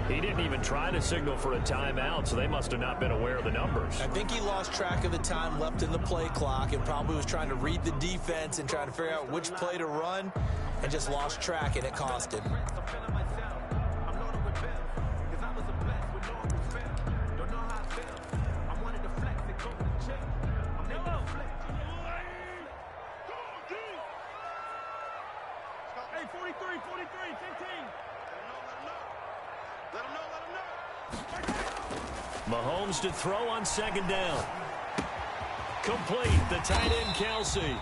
He didn't even try to signal for a timeout, so they must have not been aware of the numbers. I think he lost track of the time left in the play clock and probably was trying to read the defense and trying to figure out which play to run and just lost track, and it cost him. Hey, 43, 15. Mahomes to throw on second down. Complete. The tight end, Kelsey.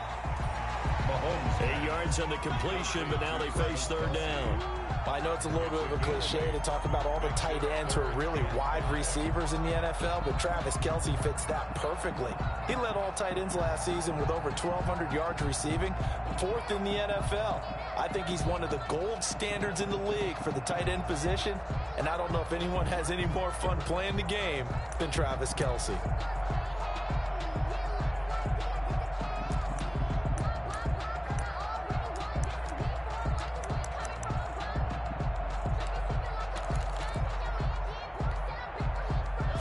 Mahomes 8 yards on the completion, but now they face third down. I know it's a little bit of a cliche to talk about all the tight ends who are really wide receivers in the NFL, but Travis Kelce fits that perfectly. He led all tight ends last season with over 1,200 yards receiving, 4th in the NFL. I think he's one of the gold standards in the league for the tight end position, and I don't know if anyone has any more fun playing the game than Travis Kelce.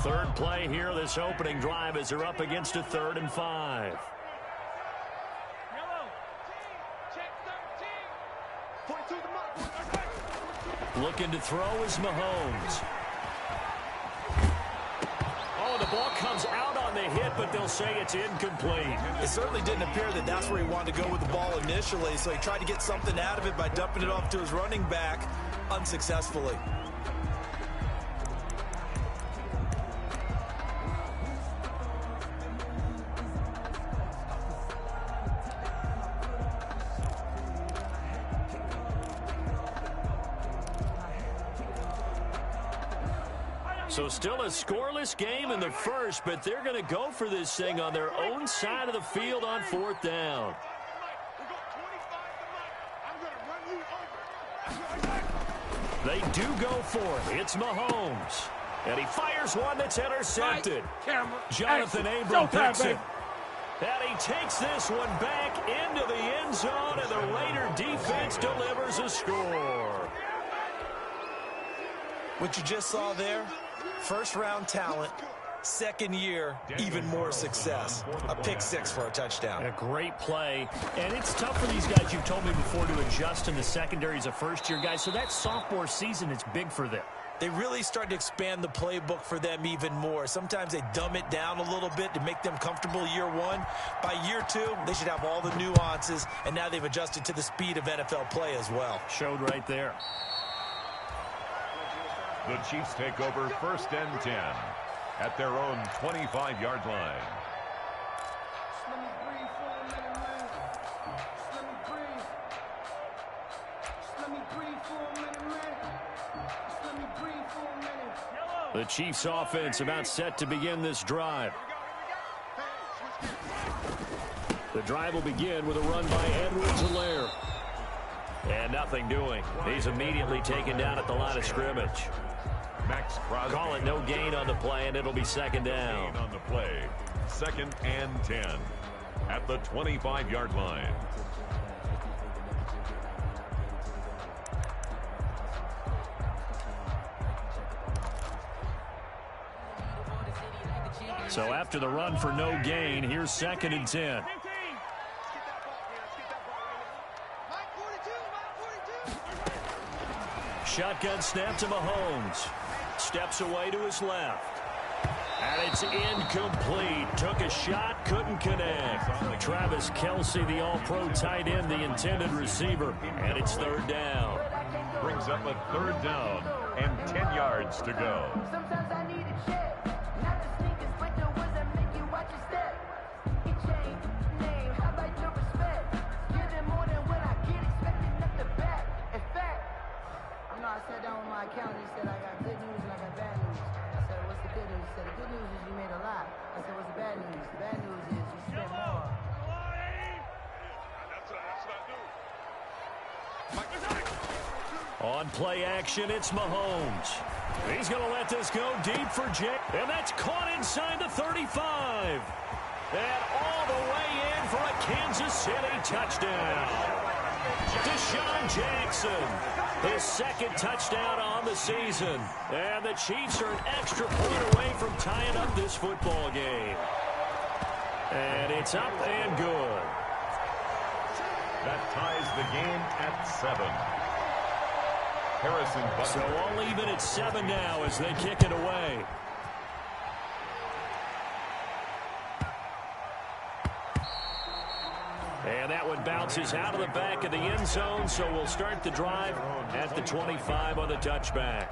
Third play here, this opening drive, as they're up against a 3rd and 5. Looking to throw is Mahomes. Oh, the ball comes out on the hit, but they'll say it's incomplete. It certainly didn't appear that that's where he wanted to go with the ball initially, so he tried to get something out of it by dumping it off to his running back unsuccessfully. So still a scoreless game in the first, but they're going to go for this thing on their own side of the field on 4th down. They do go for it. It's Mahomes. And he fires one that's intercepted. Jonathan Abram picks it. And he takes this one back into the end zone, and the Raider defense delivers a score. What you just saw there, first-round talent, second year, even more success. A pick 6 for a touchdown. A great play. And it's tough for these guys, you've told me before, to adjust in the secondary as a first-year guy. So that sophomore season is big for them. They really start to expand the playbook for them even more. Sometimes they dumb it down a little bit to make them comfortable year 1. By year 2, they should have all the nuances, and now they've adjusted to the speed of NFL play as well. Showed right there. The Chiefs take over 1st and 10 at their own 25-yard line. The Chiefs offense about set to begin this drive. The drive will begin with a run by Edwards-Helaire. And nothing doing. He's immediately taken down at the line of scrimmage. Call it no gain on the play, and it'll be 2nd down. On the play, 2nd and 10 at the 25-yard line. So after the run for no gain, here's 2nd and 10. Shotgun snap to Mahomes. Steps away to his left. And it's incomplete. Took a shot, couldn't connect. Travis Kelce, the all-pro tight end, the intended receiver. And it's 3rd down. Brings up a 3rd down and 10 yards to go. Sometimes I need a check. Not the sneakers, but the ones that make you watch your step. He changed name, how about your respect? Giving more than what I get, expecting nothing back. In fact, you know, I sat down with my accountant. He said, I got good news and I got bad news. I said, what's the good news? He said, the good news is you made a lot. I said, what's the bad news? The bad news is you spent more. On play action, it's Mahomes. He's going to let this go deep for Jay. And that's caught inside the 35. And all the way in for a Kansas City touchdown. Deshaun Jackson, his second touchdown on the season. And the Chiefs are an extra point away from tying up this football game. And it's up and good. That ties the game at 7. Harrison Butler. So all even at 7 now as they kick it away. And that one bounces out of the back of the end zone, so we'll start the drive at the 25 on the touchback.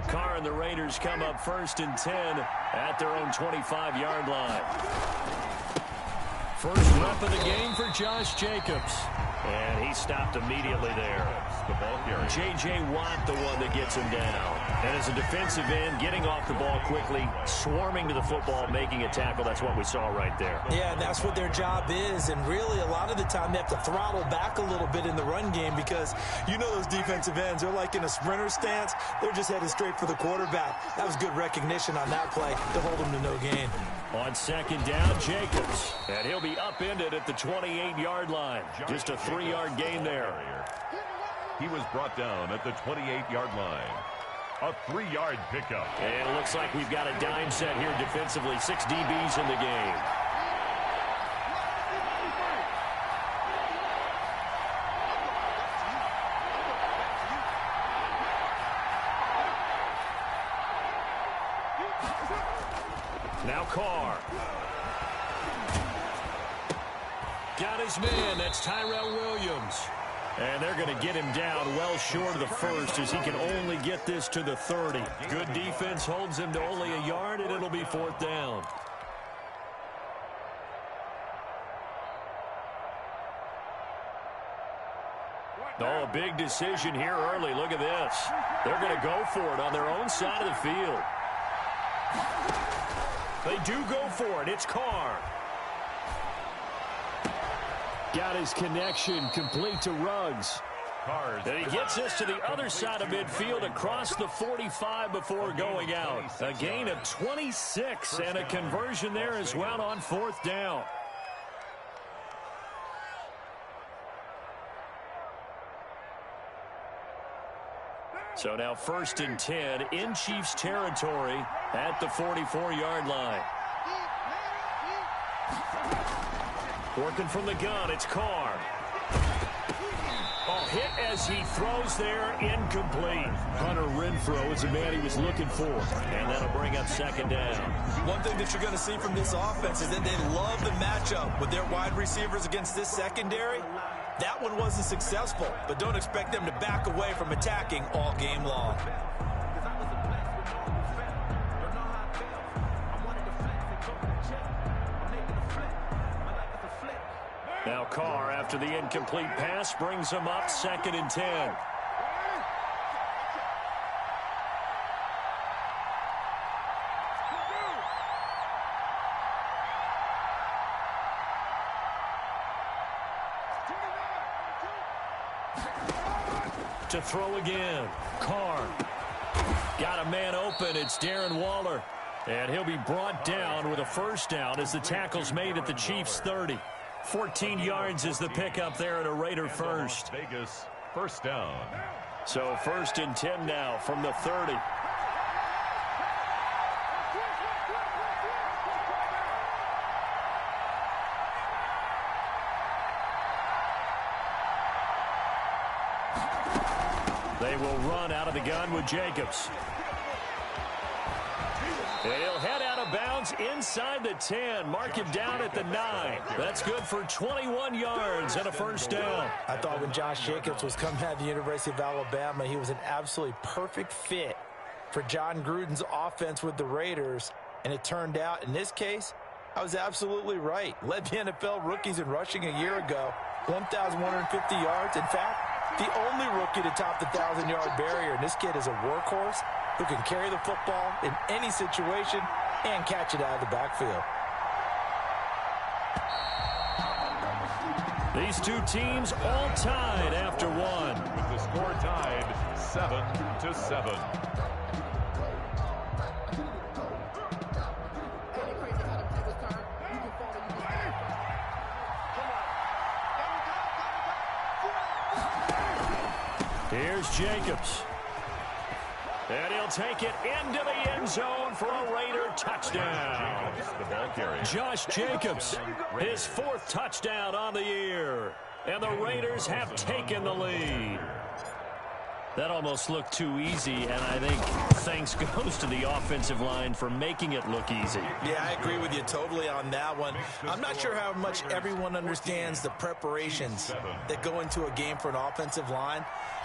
Carr and the Raiders come up 1st and 10 at their own 25-yard line. First rep of the game for Josh Jacobs. And he stopped immediately there. J.J. Watt, the one that gets him down. And as a defensive end, getting off the ball quickly, swarming to the football, making a tackle. That's what we saw right there. Yeah, and that's what their job is. And really, a lot of the time, they have to throttle back a little bit in the run game because you know those defensive ends, they're like in a sprinter stance. They're just headed straight for the quarterback. That was good recognition on that play to hold them to no gain. On 2nd down, Jacobs. And he'll be upended at the 28-yard line. Just a 3-yard gain there. He was brought down at the 28-yard line. A 3-yard pickup. And it looks like we've got a dime set here defensively. 6 DBs in the game. Now Carr. Got his man. That's Tyrell Williams. And they're going to get him down well short of the first as he can only get this to the 30. Good defense holds him to only a yard, and it'll be 4th down. Oh, a big decision here early. Look at this. They're going to go for it on their own side of the field. They do go for it. It's Carr. Got his connection complete to Ruggs. And he gets this to the other side of midfield across the 45 before going out. A gain of 26 and a conversion there as well on 4th down. So now 1st and 10 in Chiefs territory at the 44-yard line. Working from the gun, it's Carr. Oh, hit as he throws there, incomplete. Hunter Renfrow is the man he was looking for. And that'll bring up 2nd down. One thing that you're going to see from this offense is that they love the matchup with their wide receivers against this secondary. That one wasn't successful, but don't expect them to back away from attacking all game long. Now Carr, after the incomplete pass, brings him up 2nd and 10. To throw again. Carr. Got a man open. It's Darren Waller. And he'll be brought down with a 1st down as the tackle's made at the Chiefs' 30. 14 yards is the pickup there at a Raider first. Vegas, 1st down. So 1st and 10 now from the 30. They will run out of the gun with Jacobs. And he'll head out of bounds inside the 10. Mark him down at the 9. That's good for 21 yards and a 1st down. I thought when Josh Jacobs was coming out of the University of Alabama, he was an absolutely perfect fit for John Gruden's offense with the Raiders. And it turned out, in this case, I was absolutely right. Led the NFL rookies in rushing a year ago. 1,150 yards. In fact, the only rookie to top the 1,000-yard barrier. And this kid is a workhorse who can carry the football in any situation and catch it out of the backfield. These two teams all tied after one. With the score tied 7-7. Here's Jacobs. And he'll take it into the end zone for a Raider touchdown. The ball carrier. Josh Jacobs, his 4th touchdown on the year. And the Raiders have taken the lead. That almost looked too easy, and I think thanks goes to the offensive line for making it look easy. Yeah, I agree with you totally on that one. I'm not sure how much everyone understands the preparations that go into a game for an offensive line,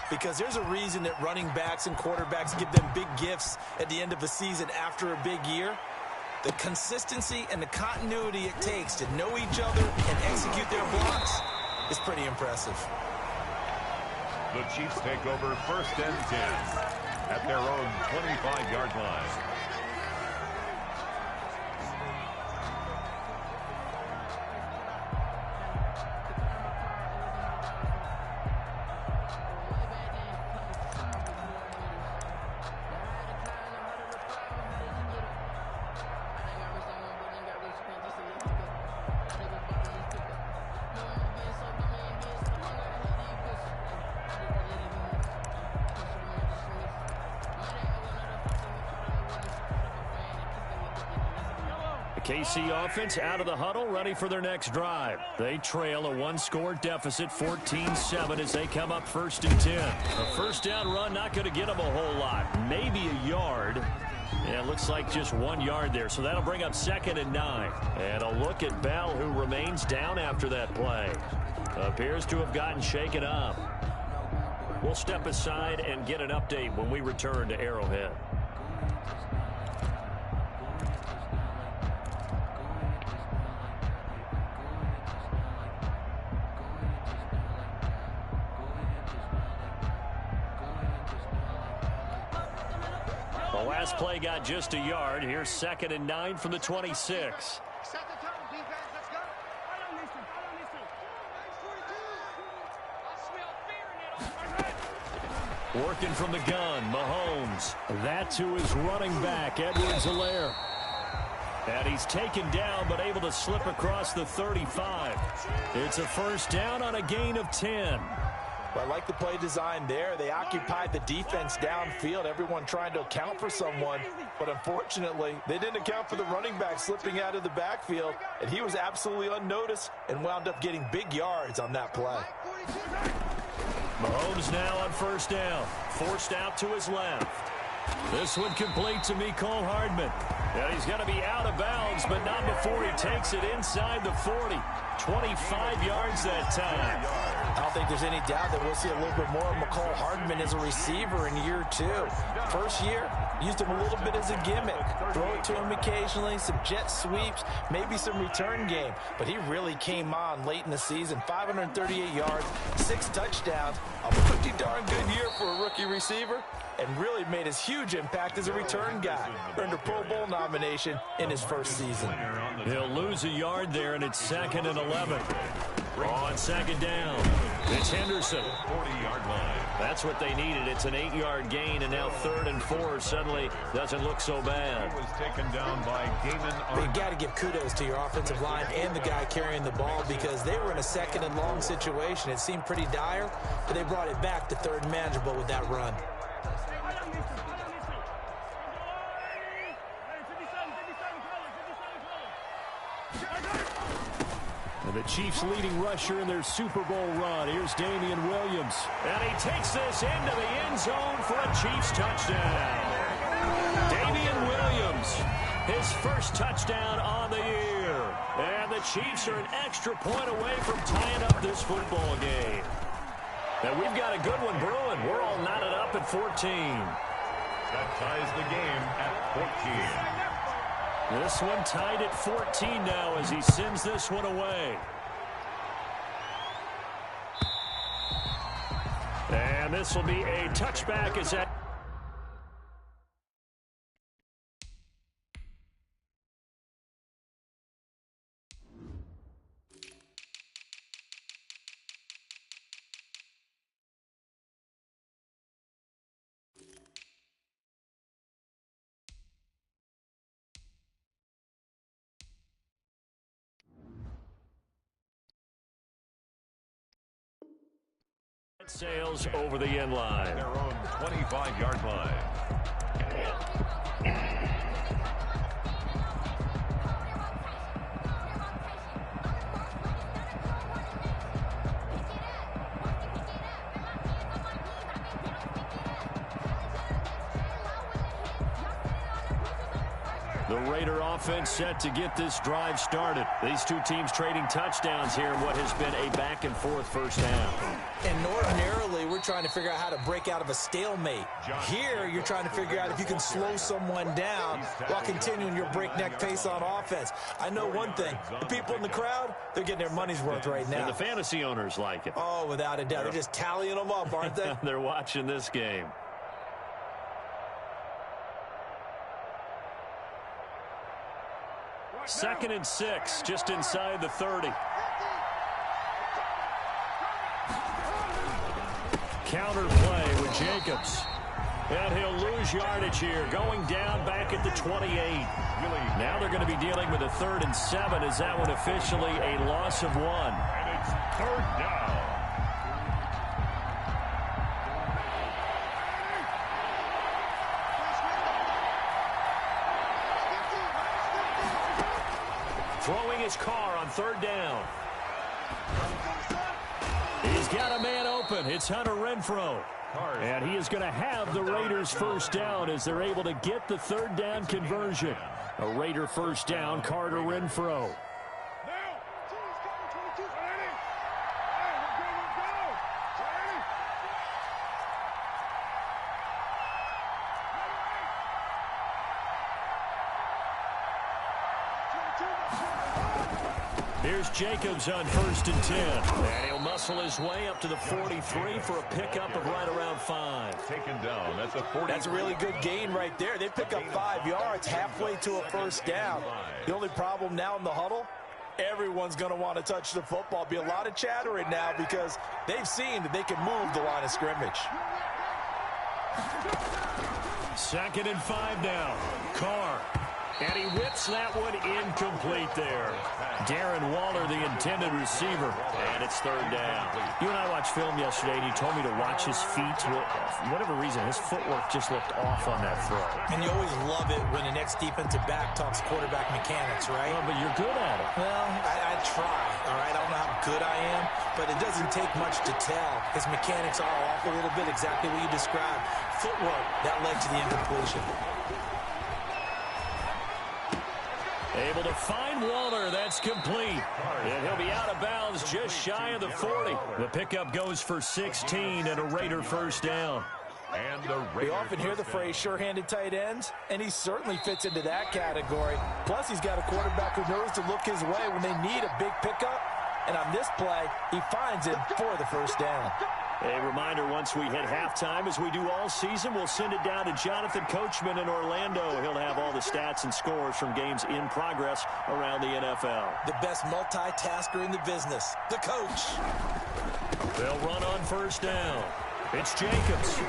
because there's a reason that running backs and quarterbacks give them big gifts at the end of a season after a big year. The consistency and the continuity it takes to know each other and execute their blocks is pretty impressive. The Chiefs take over 1st and 10 at their own 25-yard line. KC offense out of the huddle, ready for their next drive. They trail a 1-score deficit, 14-7, as they come up 1st and 10. A first down run not going to get them a whole lot. Maybe a yard. And it looks like just 1 yard there. So that'll bring up 2nd and 9. And a look at Bell, who remains down after that play. Appears to have gotten shaken up. We'll step aside and get an update when we return to Arrowhead. The last play got just a yard. Here's 2nd and 9 from the 26. Set the tone, defense. Let's go. Working from the gun, Mahomes. That to his running back, Edwards-Helaire. And he's taken down, but able to slip across the 35. It's a first down on a gain of 10. Well, I like the play design there. They occupied the defense downfield, everyone trying to account for someone. But unfortunately, they didn't account for the running back slipping out of the backfield, and he was absolutely unnoticed and wound up getting big yards on that play. Mahomes now on first down. Forced out to his left. This one complete to Mecole Hardman. And he's going to be out of bounds, but not before he takes it inside the 40. 25 yards that time. I don't think there's any doubt that we'll see a little bit more of Mecole Hardman as a receiver in year 2. First year, used him a little bit as a gimmick. Throw it to him occasionally, some jet sweeps, maybe some return game. But he really came on late in the season. 538 yards, 6 touchdowns. A pretty darn good year for a rookie receiver. And really made his huge impact as a return guy. Earned a Pro Bowl nomination in his first season. He'll lose a yard there, and it's 2nd and 11. On second down, it's Henderson. 40-yard line. That's what they needed. It's an 8-yard gain, and now 3rd and 4 suddenly doesn't look so bad. He was taken down by Gaiman. You got to give kudos to your offensive line and the guy carrying the ball, because they were in a 2nd and long situation. It seemed pretty dire, but they brought it back to 3rd and manageable with that run. And the Chiefs' leading rusher in their Super Bowl run. Here's Damian Williams. And he takes this into the end zone for a Chiefs touchdown. Damian Williams, his first touchdown on the year. And the Chiefs are an extra point away from tying up this football game. And we've got a good one brewing. We're all knotted up at 14. That ties the game at 14. This one tied at 14 now as he sends this one away. And this will be a touchback as that Sails over the end line. Their own 25-yard line. The Raider offense set to get this drive started. These two teams trading touchdowns here in what has been a back-and-forth first half. And ordinarily, we're trying to figure out how to break out of a stalemate. Here, you're trying to figure out if you can slow someone down while continuing your breakneck pace on offense. I know one thing. The people in the crowd, they're getting their money's worth right now. And the fantasy owners like it. Oh, without a doubt. They're just tallying them up, aren't they? They're watching this game. Second and 6, just inside the 30. Counter play with Jacobs. And he'll lose yardage here, going down back at the 28. Now they're going to be dealing with a 3rd and 7. Is that one officially a loss of 1? And it's 3rd down. Throwing his car on 3rd down. He's got a man open. It's Hunter Renfrow. And he is going to have the Raiders first down as they're able to get the 3rd down conversion. A Raider first down, Carter Renfrow. Here's Jacobs on 1st and 10. And he'll muscle his way up to the 43 for a pickup of right around 5. Taken down. That's a 40. That's a really good gain right there. They pick up 5 yards halfway to a first down. The only problem now in the huddle, everyone's going to want to touch the football. Be a lot of chattering now because they've seen that they can move the line of scrimmage. 2nd and 5 now. Carr. And he whips that one incomplete there. Darren Waller, the intended receiver. And it's 3rd down. You and I watched film yesterday, and he told me to watch his feet. For whatever reason, his footwork just looked off on that throw. And you always love it when the next defensive back talks quarterback mechanics, right? Well, but you're good at it. Well, I try, all right? I don't know how good I am, but it doesn't take much to tell. His mechanics are off a little bit, exactly what you described. Footwork, that led to the incompletion. Able to find Waller. That's complete. And he'll be out of bounds just shy of the 40. The pickup goes for 16 and a Raider first down. And the we often hear the phrase sure-handed tight ends, and he certainly fits into that category. Plus, he's got a quarterback who knows to look his way when they need a big pickup. And on this play, he finds it for the first down. A reminder, once we hit halftime, as we do all season, we'll send it down to Jonathan Coachman in Orlando. He'll have all the stats and scores from games in progress around the NFL. The best multitasker in the business, the coach. They'll run on first down. It's Jacobs.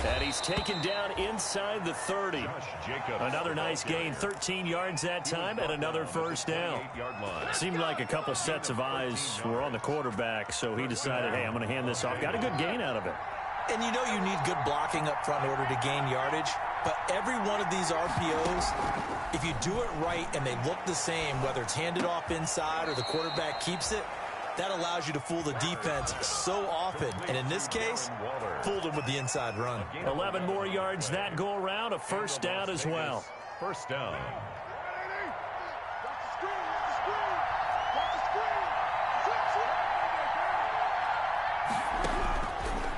And he's taken down inside the 30. Another nice gain, 13 yards that time, and another first down. Seemed like a couple sets of eyes were on the quarterback, so he decided, hey, I'm going to hand this off. Got a good gain out of it. And you know you need good blocking up front in order to gain yardage. But every one of these RPOs, if you do it right and they look the same, whether it's handed off inside or the quarterback keeps it, that allows you to fool the defense so often. And in this case, fooled them with the inside run. 11 more yards that go around, a first down as well. First down.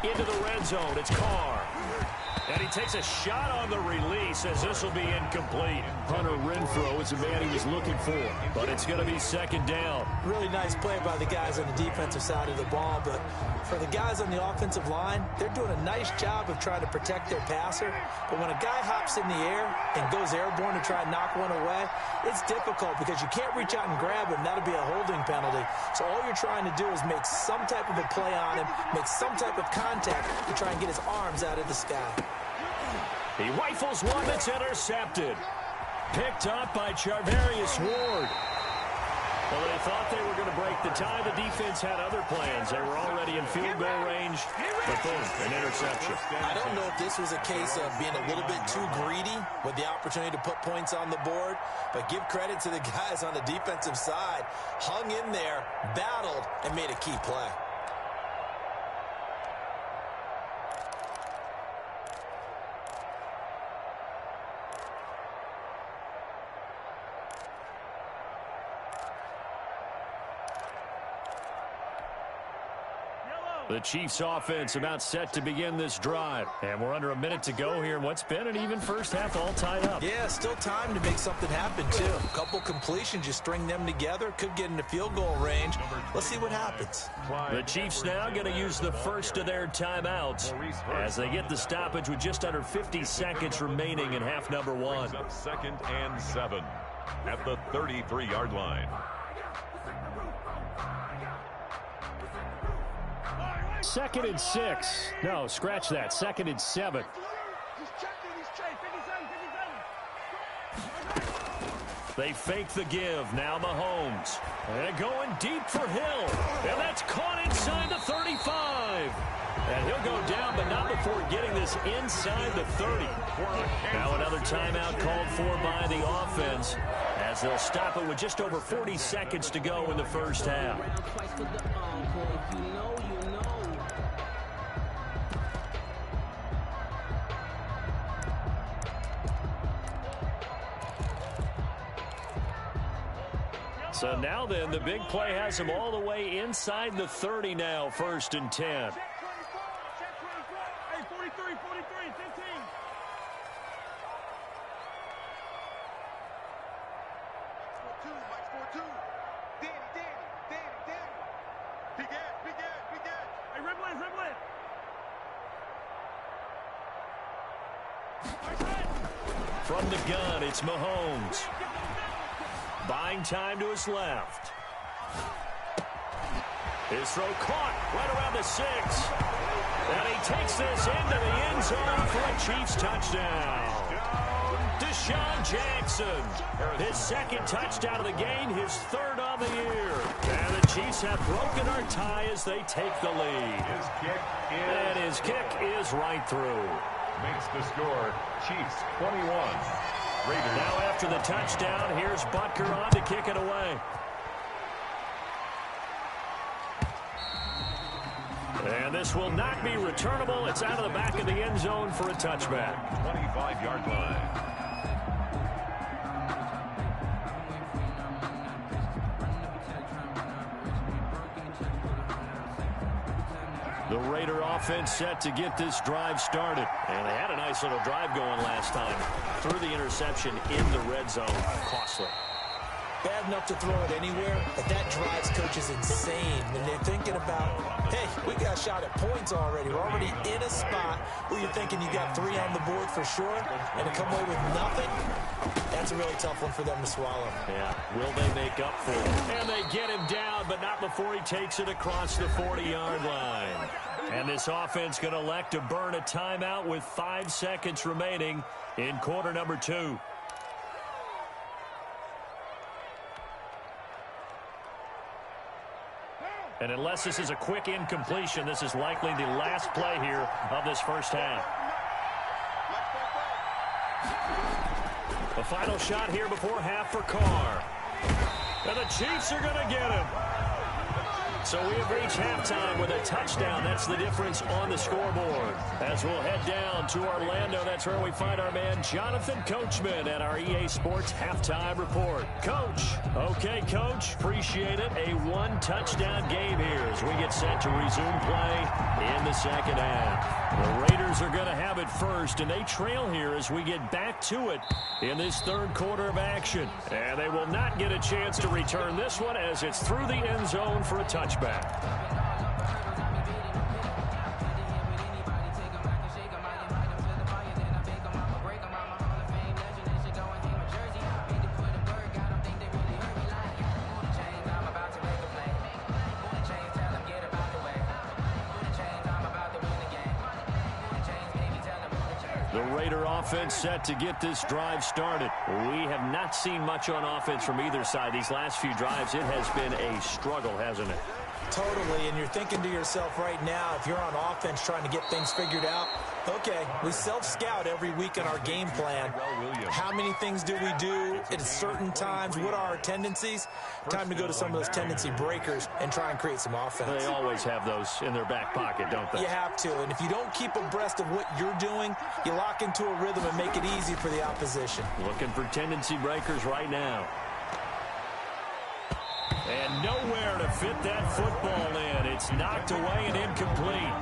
Into the red zone, it's Carr. And he takes a shot on the release as this will be incomplete. Hunter Renfrow is the man he was looking for, but it's going to be second down. Really nice play by the guys on the defensive side of the ball, but for the guys on the offensive line, they're doing a nice job of trying to protect their passer. But when a guy hops in the air and goes airborne to try and knock one away, it's difficult because you can't reach out and grab him. That'll be a holding penalty. So all you're trying to do is make some type of a play on him, make some type of contact to try and get his arms out of the sky. He rifles one that's intercepted. Picked up by Charvarius Ward. Well, they thought they were going to break the time, the defense had other plans. They were already in field goal range, but boom, an interception. I don't know if this was a case of being a little bit too greedy with the opportunity to put points on the board, but give credit to the guys on the defensive side. Hung in there, battled, and made a key play. The Chiefs offense about set to begin this drive. And we're under a minute to go here in what's been an even first half, all tied up. Yeah, still time to make something happen, too. A couple completions, you string them together, could get into field goal range. Let's see what happens. The Chiefs now going to use the first of their timeouts as they get the stoppage with just under 50 seconds remaining in half number one. Second and 7 at the 33-yard line. Second and 6. No, scratch that. Second and 7. They fake the give. Now Mahomes. And going deep for Hill. And that's caught inside the 35. And he'll go down, but not before getting this inside the 30. Now another timeout called for by the offense as they'll stop it with just over 40 seconds to go in the first half. So now then, the big play has him all the way inside the 30 now, first and 10. Check 24, hey, 43, 15. 4-2, Mike, 4-2. Danny. Big Ed. Hey, Riblin. From the gun, it's Mahomes. Buying time to his left. His throw caught right around the 6. And he takes this into the end zone for a Chiefs touchdown. Deshaun Jackson, his second touchdown of the game, his third on the year. And the Chiefs have broken our tie as they take the lead. His kick is right through. Makes the score Chiefs 21. Raiders. Now after the touchdown, here's Butker on to kick it away. And this will not be returnable. It's out of the back of the end zone for a touchback. 25-yard line. The Raider offense set to get this drive started. And they had a nice little drive going last time. Threw the interception in the red zone. Costly. Bad enough to throw it anywhere, but that drives coaches insane when they're thinking about, hey, we got a shot at points already. We're already in a spot where you're thinking you got 3 on the board for sure, and to come away with nothing, that's a really tough one for them to swallow. Yeah, will they make up for it? And they get him down, but not before he takes it across the 40-yard line. And this offense going to elect to burn a timeout with 5 seconds remaining in quarter number 2. And unless this is a quick incompletion, this is likely the last play here of this first half. The final shot here before half for Carr. And the Chiefs are going to get him. So we have reached halftime with a touchdown. That's the difference on the scoreboard. As we'll head down to Orlando, that's where we find our man Jonathan Coachman at our EA Sports Halftime Report. Coach. Okay, Coach. Appreciate it. A 1-touchdown game here as we get set to resume play in the second half. The Raiders are going to have it first, and they trail here as we get back to it in this third quarter of action. And they will not get a chance to return this one as it's through the end zone for a touchback. The Raider offense set to get this drive started. We have not seen much on offense from either side. These last few drives, it has been a struggle, hasn't it? Totally, and you're thinking to yourself right now, if you're on offense trying to get things figured out, okay, we self-scout every week in our game plan. How many things do we do at certain times? What are our tendencies? Time to go to some of those tendency breakers and try and create some offense. They always have those in their back pocket, don't they? You have to, and if you don't keep abreast of what you're doing, you lock into a rhythm and make it easy for the opposition. Looking for tendency breakers right now. And nowhere to fit that football in. It's knocked away and incomplete.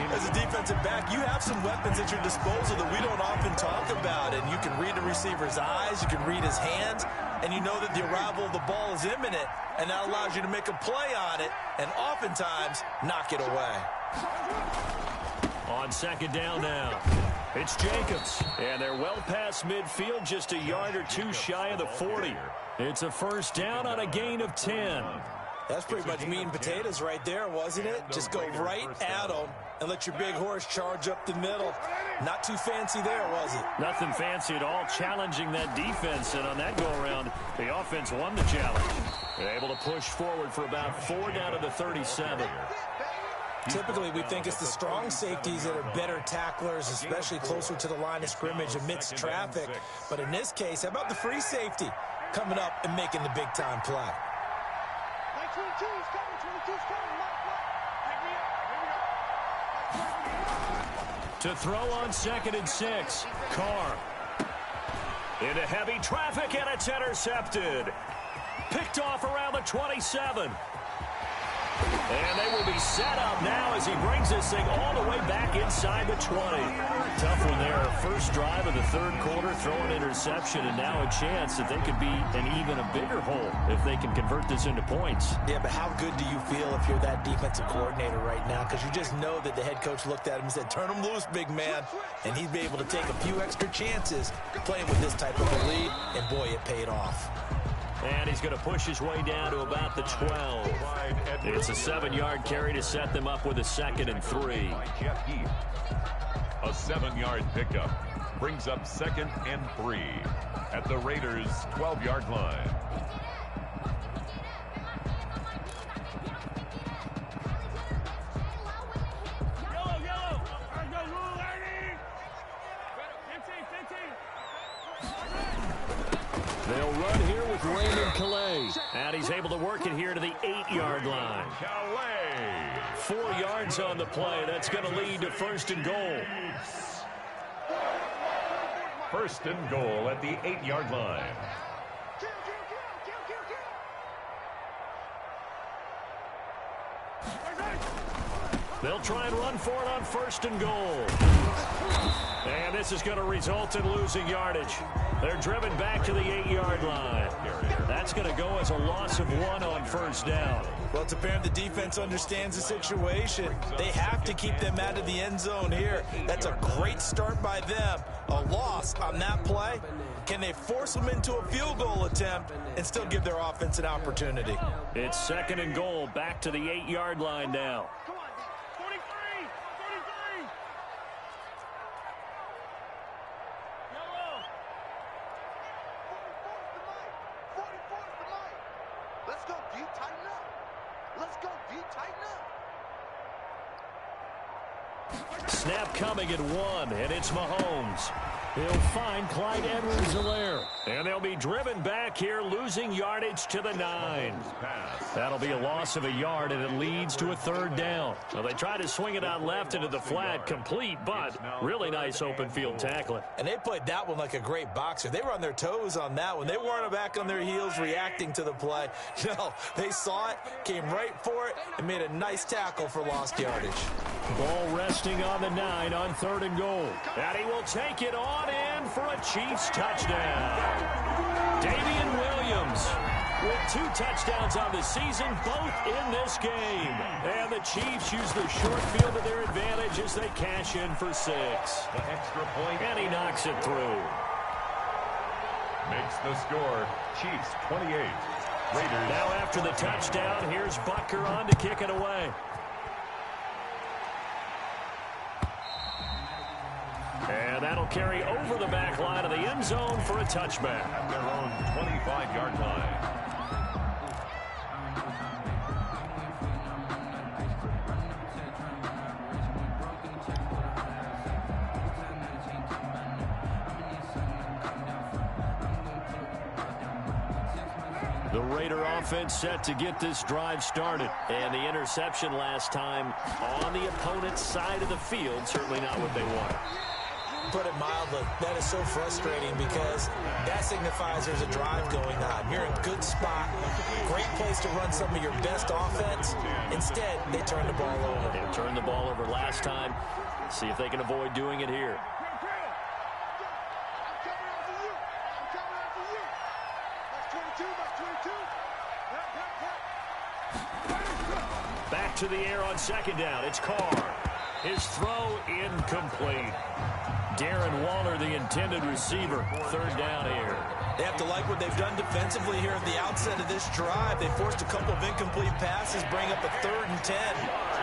As a defensive back, you have some weapons at your disposal that we don't often talk about. And you can read the receiver's eyes, you can read his hands, and you know that the arrival of the ball is imminent. And that allows you to make a play on it and oftentimes knock it away. On second down now, it's Jacobs. And they're well past midfield, just a yard or two shy of the 40. It's a first down on a gain of 10. That's pretty much meat and potatoes right there, wasn't it? Just go right at them and let your big horse charge up the middle. Not too fancy there, was it? Nothing fancy at all, challenging that defense. And on that go-around, the offense won the challenge. They're able to push forward for about 4 down to the 37. Typically, we think it's the strong safeties that are better tacklers, especially closer to the line of scrimmage amidst traffic. But in this case, how about the free safety coming up and making the big-time play? 22's coming, 22's coming. To throw on 2nd and 6, Carr. Into heavy traffic, and it's intercepted. Picked off around the 27. And they will be set up now as he brings this thing all the way back inside the 20. Tough one there. First drive of the third quarter, throwing interception, and now a chance that they could be an even a bigger hole if they can convert this into points. Yeah, but how good do you feel if you're that defensive coordinator right now? Because you just know that the head coach looked at him and said, turn him loose, big man. And he'd be able to take a few extra chances playing with this type of a lead, and boy, it paid off. And he's going to push his way down to about the 12. It's a 7-yard carry to set them up with a 2nd and 3. A 7-yard pickup brings up 2nd and 3 at the Raiders' 12-yard line. They'll run here with Raymond Calais. And he's able to work it here to the 8-yard line. Calais. 4 yards on the play. That's going to lead to 1st and goal. 1st and goal at the 8-yard line. They'll try and run for it on 1st and goal. And this is going to result in losing yardage. They're driven back to the 8-yard line. That's going to go as a loss of 1 on 1st down. Well, it's apparent the defense understands the situation. They have to keep them out of the end zone here. That's a great start by them. A loss on that play. Can they force them into a field goal attempt and still give their offense an opportunity? It's 2nd and goal, back to the 8-yard line now. Come on, 43, 43. Yellow. 44's the line. Let's go deep, tighten up. Let's go deep, tighten up. Snap coming at 1, and it's Mahomes. He'll find Clyde Edwards-Helaire. And they'll be driven back here, losing yardage to the 9. That'll be a loss of a yard, and it leads to a 3rd down. Well, they try to swing it out left into the flat, complete, but really nice open field tackling. And they played that one like a great boxer. They were on their toes on that one. They weren't back on their heels reacting to the play. No, they saw it, came right for it, and made a nice tackle for lost yardage. Ball resting on the 9 on 3rd and goal. And he will take it on in for a Chiefs touchdown. Damian Williams with 2 touchdowns on the season, both in this game. And the Chiefs use the short field to their advantage as they cash in for 6. The extra point. And he knocks it through. Makes the score Chiefs 28. Raiders. Now after the touchdown, here's Butker on to kick it away. And And that'll carry over the back line of the end zone for a touchback. At their own 25-yard line. The Raider offense set to get this drive started. And the interception last time on the opponent's side of the field. Certainly not what they wanted. Put it mildly, that is so frustrating because that signifies there's a drive going on. You're in a good spot, great place to run some of your best offense. Instead, they turn the ball over. They turned the ball over last time. See if they can avoid doing it here. Back to the air on second down. It's Carr. His throw incomplete. Darren Waller, the intended receiver. Third down here. They have to like what they've done defensively here at the outset of this drive. They forced a couple of incomplete passes, bring up a 3rd and 10.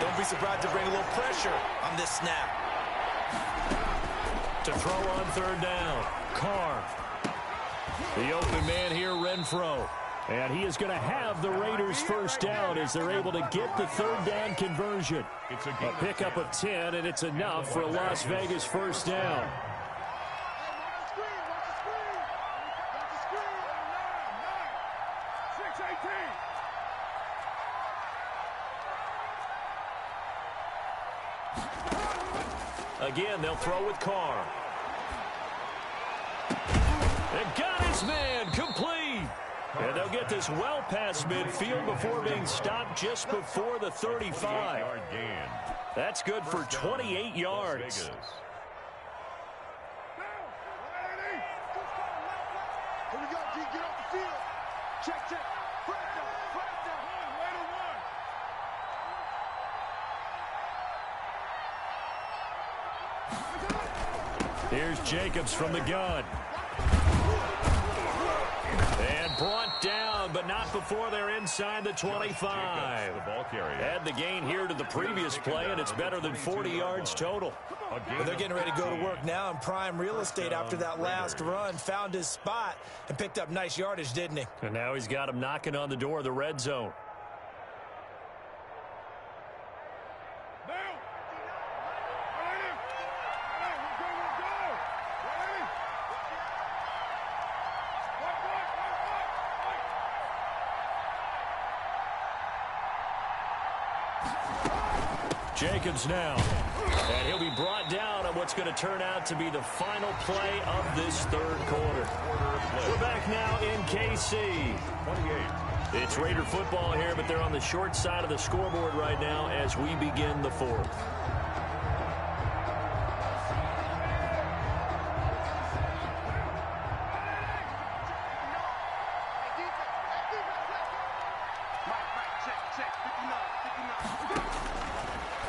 Don't be surprised to bring a little pressure on this snap. To throw on third down, Carr. The open man here, Renfro. And he is going to have the Raiders first down as they're able to get the third down conversion. A pickup of 10, and it's enough for a Las Vegas first down. Again, they'll throw with Carr. And got his man complete. And they'll get this well past midfield before being stopped just before the 35. That's good for 28 yards. Here we go, D. Get off the field. Check, check. Flag down. Here's Jacobs from the gun. And brought down, but not before they're inside the 25. Add the gain here to the previous play, and it's better than 40 yards total. Well, they're getting ready to go to work now in prime real estate after that last run. Found his spot and picked up nice yardage, didn't he? And now he's got him knocking on the door of the red zone. Jacobs now, and he'll be brought down on what's going to turn out to be the final play of this third quarter. We're back now in KC. It's Raider football here, but they're on the short side of the scoreboard right now as we begin the fourth.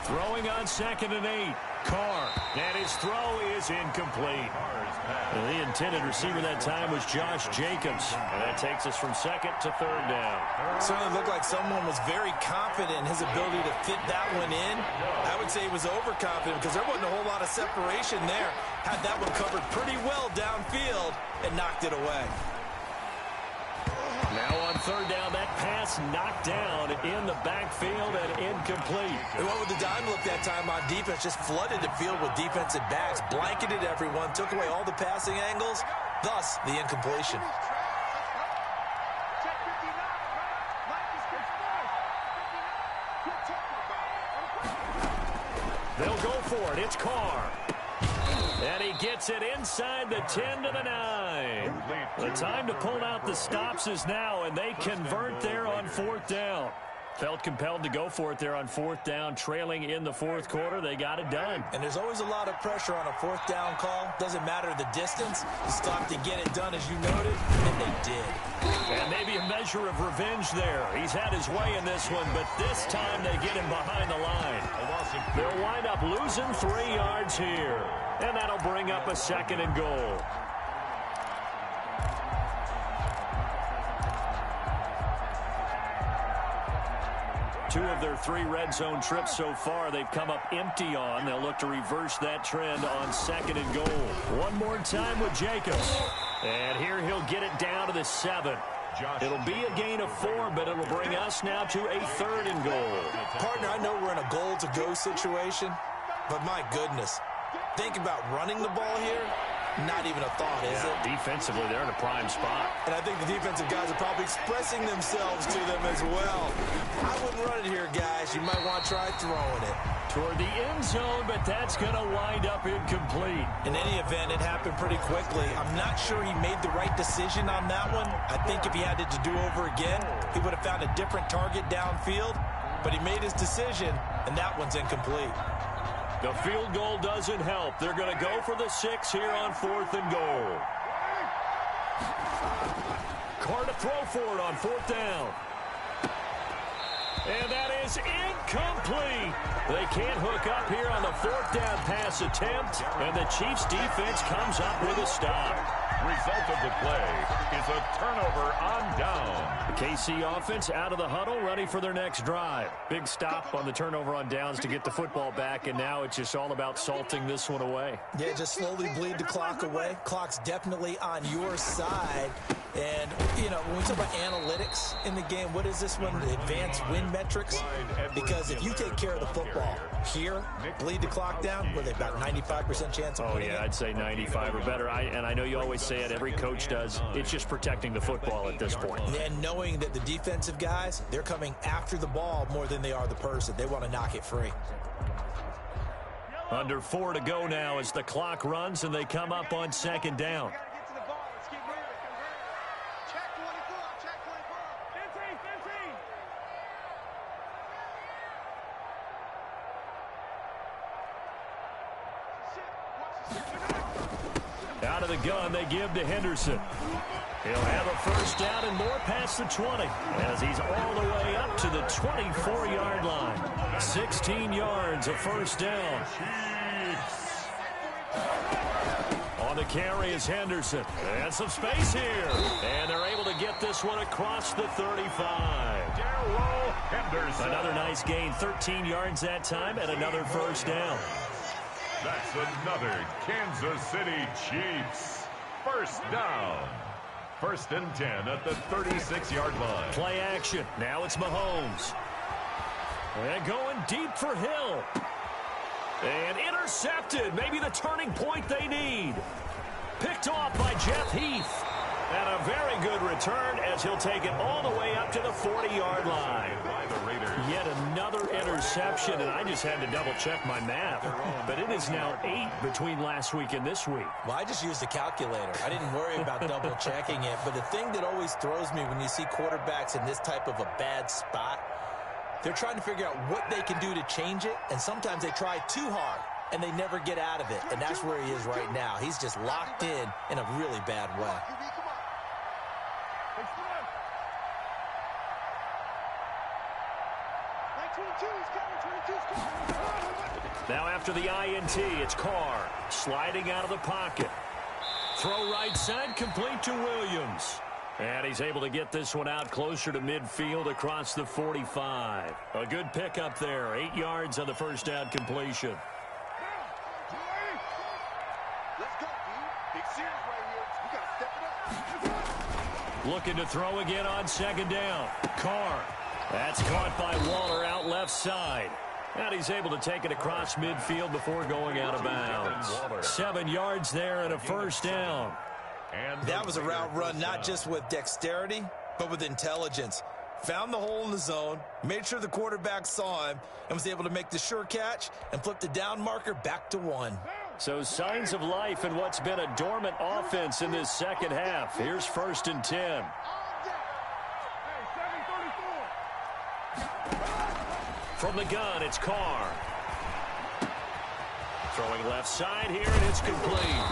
Throwing on 2nd and 8. Carr. And his throw is incomplete. The intended receiver that time was Josh Jacobs. And that takes us from 2nd to 3rd down. Certainly looked like someone was very confident in his ability to fit that one in. I would say he was overconfident because there wasn't a whole lot of separation there. Had that one covered pretty well downfield and knocked it away. Now on 3rd down, that pass knocked down in the backfield and incomplete. They went with the dime look that time on defense, just flooded the field with defensive backs, blanketed everyone, took away all the passing angles, thus the incompletion. They'll go for it. It's Carr. And he gets it inside the 10 to the 9. The time to pull out the stops is now, and they convert there on 4th down. Felt compelled to go for it there on 4th down, trailing in the 4th quarter. They got it done. And there's always a lot of pressure on a 4th down call. Doesn't matter the distance. You stop to get it done, as you noted, and they did. And maybe a measure of revenge there. He's had his way in this one, but this time they get him behind the line. They'll wind up losing 3 yards here. And that'll bring up a 2nd and goal. 2 of their 3 red zone trips so far they've come up empty on. They'll look to reverse that trend on 2nd and goal. One more time with Jacobs. And here he'll get it down to the 7. It'll be a gain of 4, but it'll bring us now to a 3rd and goal. Partner, I know we're in a goal-to-go situation, but my goodness, think about running the ball here. Not even a thought, is it? Defensively, they're in a prime spot. And I think the defensive guys are probably expressing themselves to them as well. I wouldn't run it here, guys. You might want to try throwing it. Toward the end zone, but that's going to wind up incomplete. In any event, it happened pretty quickly. I'm not sure he made the right decision on that one. I think if he had it to do over again, he would have found a different target downfield. But he made his decision, and that one's incomplete. The field goal doesn't help. They're going to go for the 6 here on 4th and goal. Carr to throw for it on 4th down. And that is incomplete. They can't hook up here on the 4th down pass attempt, and the Chiefs defense comes up with a stop. Result of the play is a turnover on down. The KC offense out of the huddle, ready for their next drive. Big stop on the turnover on downs to get the football back, and now it's just all about salting this one away. Yeah, just slowly bleed the clock away. Clock's definitely on your side. And, you know, when we talk about analytics in the game, what is this one? The advanced win metrics? Because if you take care of the football here, bleed the clock down, were they about 95% chance of winning? Oh, yeah, I'd say 95 or better. And I know you always say it, every coach does. It's just protecting the football at this point. And knowing that the defensive guys, they're coming after the ball more than they are the person. They want to knock it free. Under 4 to go now as the clock runs and they come up on 2nd down. Out of the gun, they give to Henderson. He'll have a 1st down and more past the 20 as he's all the way up to the 24-yard line. 16 yards, a 1st down. On the carry is Henderson. And some space here. And they're able to get this one across the 35. Henderson. Another nice gain, 13 yards that time, and another 1st down. That's another Kansas City Chiefs 1st down. 1st and 10 at the 36-yard line. Play action. Now it's Mahomes. And going deep for Hill. And intercepted. Maybe the turning point they need. Picked off by Jeff Heath. And a very good return as he'll take it all the way up to the 40-yard line. Yet another interception, and I just had to double-check my math. But it is now 8 between last week and this week. Well, I just used a calculator. I didn't worry about double-checking it. But the thing that always throws me when you see quarterbacks in this type of a bad spot, they're trying to figure out what they can do to change it, and sometimes they try too hard, and they never get out of it. And that's where he is right now. He's just locked in a really bad way. Now after the INT, it's Carr sliding out of the pocket. Throw right side, complete to Williams. And he's able to get this one out closer to midfield across the 45. A good pickup there. 8 yards on the 1st down completion. Let's go, dude. Big series right here. We got to step it up. Looking to throw again on 2nd down. Carr. That's caught by Waller out left side. And he's able to take it across midfield before going out of bounds. 7 yards there and a 1st down. That was a route run not just with dexterity, but with intelligence. Found the hole in the zone, made sure the quarterback saw him, and was able to make the sure catch and flip the down marker back to 1. So signs of life in what's been a dormant offense in this 2nd half. Here's 1st and 10. From the gun, it's Carr. Throwing left side here, and it's complete.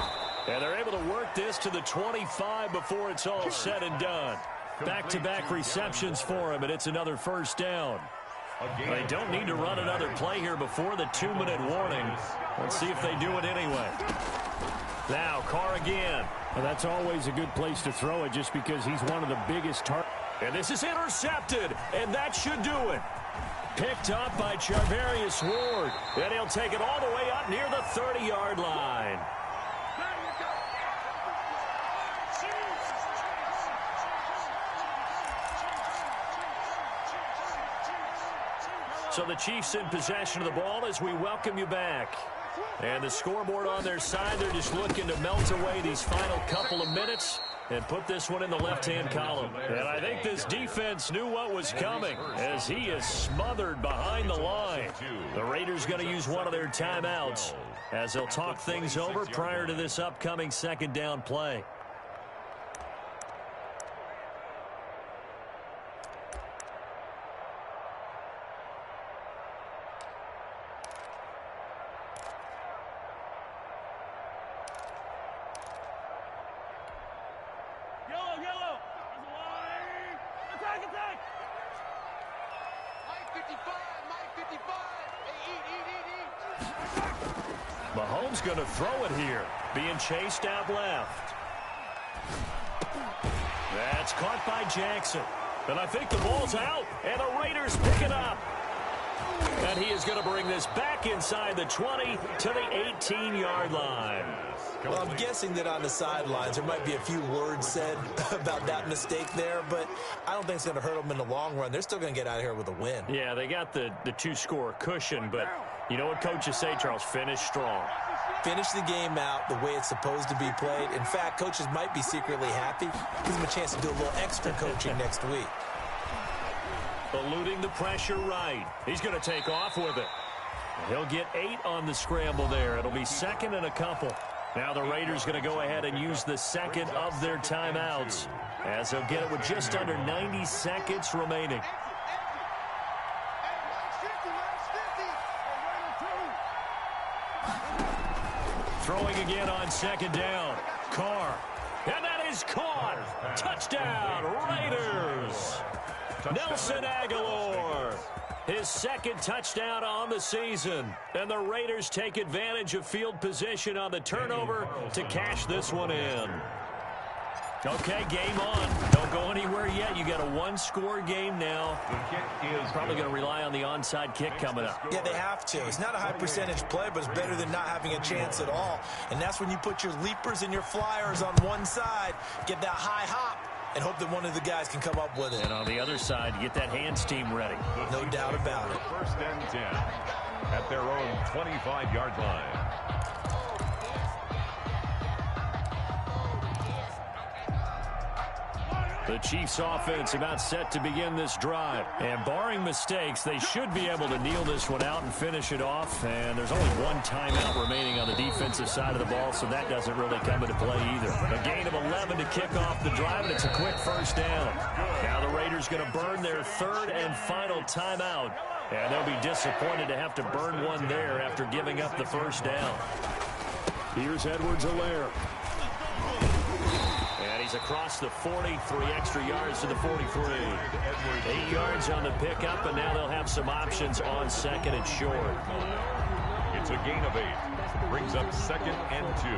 And they're able to work this to the 25 before it's all said and done. Back-to-back receptions for him, and it's another 1st down. They don't need to run another play here before the 2-minute warning. Let's see if they do it anyway. Now, Carr again. Well, that's always a good place to throw it just because he's one of the biggest targets. And this is intercepted, and that should do it. Picked up by Charvarius Ward. And he'll take it all the way up near the 30-yard line. So the Chiefs in possession of the ball as we welcome you back. And the scoreboard on their side, they're just looking to melt away these final couple of minutes and put this one in the left-hand column. And I think this defense knew what was coming as he is smothered behind the line. The Raiders going to use one of their timeouts as they'll talk things over prior to this upcoming second down play. Mahomes going to throw it here, being chased out left. That's caught by Jackson. And I think the ball's out, and the Raiders pick it up. And he is going to bring this back inside the 20 to the 18-yard line. Well, I'm guessing that on the sidelines there might be a few words said about that mistake there, but I don't think it's going to hurt them in the long run. They're still going to get out of here with a win. Yeah, they got the two-score cushion, but you know what coaches say, Charles? Finish strong. Finish the game out the way it's supposed to be played. In fact, coaches might be secretly happy. Gives them a chance to do a little extra coaching next week. Eluding the pressure right. He's going to take off with it. He'll get 8 on the scramble there. It'll be second and a couple. Now the Raiders going to go ahead and use the second of their timeouts as they'll get it with just under 90 seconds remaining. Throwing again on second down. Carr. And that is caught. Touchdown, Raiders. Nelson Aguilar. His second touchdown on the season. And the Raiders take advantage of field position on the turnover to cash this one in. Okay, game on. Don't go anywhere yet. You got a one-score game now. Probably going to rely on the onside kick coming up. Yeah, they have to. It's not a high percentage play, but it's better than not having a chance at all. And that's when you put your leapers and your flyers on one side, get that high hop, and hope that one of the guys can come up with it. And on the other side, you get that hands team ready. No doubt about it. First and 10 at their own 25-yard line. The Chiefs offense about set to begin this drive. And barring mistakes, they should be able to kneel this one out and finish it off. And there's only one timeout remaining on the defensive side of the ball, so that doesn't really come into play either. A gain of 11 to kick off the drive, and it's a quick first down. Now the Raiders going to burn their third and final timeout. And they'll be disappointed to have to burn one there after giving up the first down. Here's Edwards-Helaire. He's across the 40, 3 extra yards to the 43. 8 yards on the pickup, and now they'll have some options on second and short. It's a gain of 8. Brings up second and 2.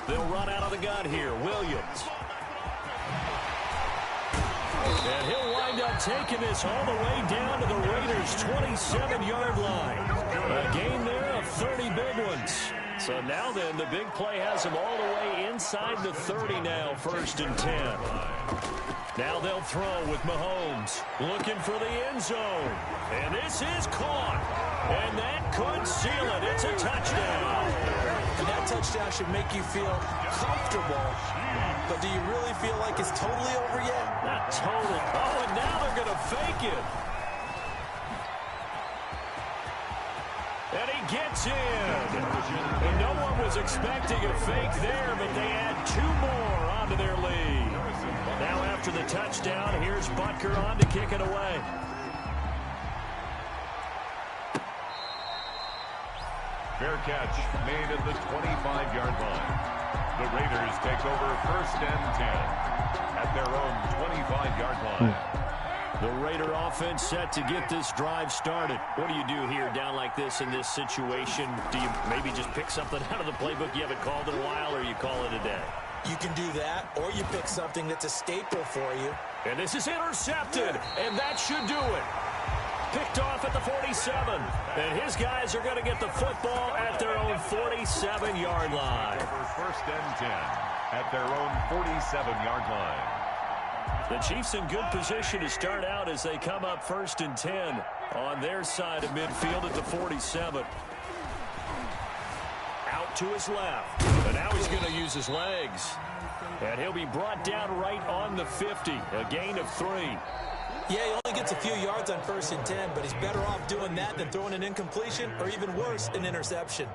They'll run out of the gun here. Williams. And he'll wind up taking this all the way down to the Raiders' 27-yard line. A gain there of 30 big ones. So now then, the big play has them all the way inside the 30 now, first and 10. Now they'll throw with Mahomes. Looking for the end zone. And this is caught. And that could seal it. It's a touchdown. And that touchdown should make you feel comfortable. But do you really feel like it's totally over yet? Not totally. Oh, and now they're going to fake it. And he gets in. And no one was expecting a fake there, but they add 2 more onto their lead. Now after the touchdown, here's Butker on to kick it away. Fair catch made at the 25-yard line. The Raiders take over 1st and 10 at their own 25-yard line. The Raider offense set to get this drive started. What do you do here down like this in this situation? Do you maybe just pick something out of the playbook you haven't called in a while, or you call it a day? You can do that, or you pick something that's a staple for you. And this is intercepted, and that should do it. Picked off at the 47, and his guys are going to get the football at their own 47-yard line. Over 1st and 10 at their own 47-yard line. The Chiefs in good position to start out as they come up 1st and 10 on their side of midfield at the 47. Out to his left, and now he's going to use his legs. And he'll be brought down right on the 50, a gain of 3. Yeah, he only gets a few yards on 1st and 10, but he's better off doing that than throwing an incompletion or, even worse, an interception.